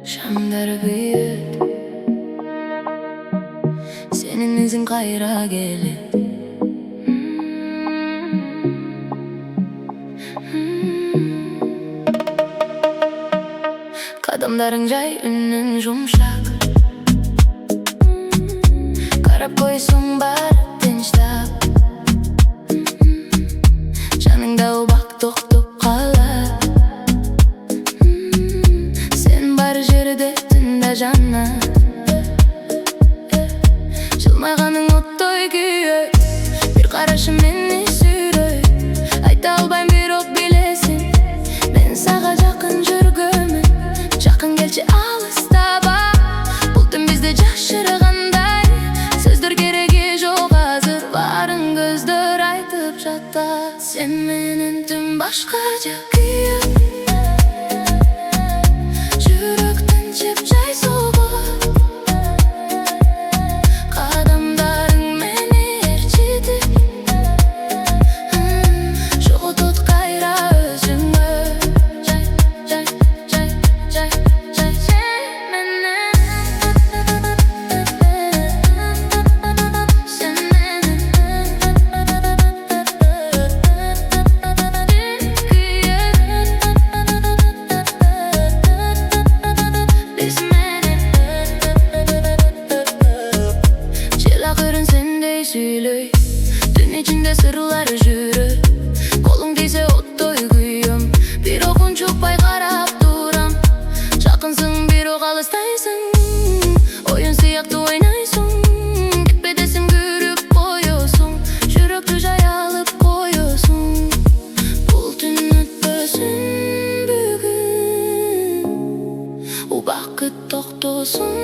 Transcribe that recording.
Şamlar büyüdü, senin izin kayra gelir. Kadımların jay, ünün yumuşak. Karab koysun barıp tinçlap. Janыңда убак токтоп калат. Sen бар жерде тында жана. Жылмайганың оттой күйөй. Бир карашың мени сүйрөй. Айта албайм бирок билесиң, мен сага жакын жүргөмүн. Жакын келчи алыстаба. Бул түн бизде жашыргандай. Сөздөр кереги жок азыр, баарын көздөр айтып жатат. Sen менен түн башкача күйөп, жүрөктүн чеп жай согот. Кадамдарың мени ээрчитип, жоготот кайра өзүңө. Жай, жай, жай, жай, жай, сен менен, sen менен. Биз менен Челакырын сендей сүйлөй. Түн ичинде сырлар жүрөй. Колуң тийсе оттой күйөм. Бирок унчукпай карап турам. Жакынсың бирок алыстайсың. Оюн сыяктуу ойнойсуң. Кетпе десем күрүп коёсуң. Жүрөктү жай алып коёсуң. Бул түн өтпөсүн бүгүн. Убакыт токтосун.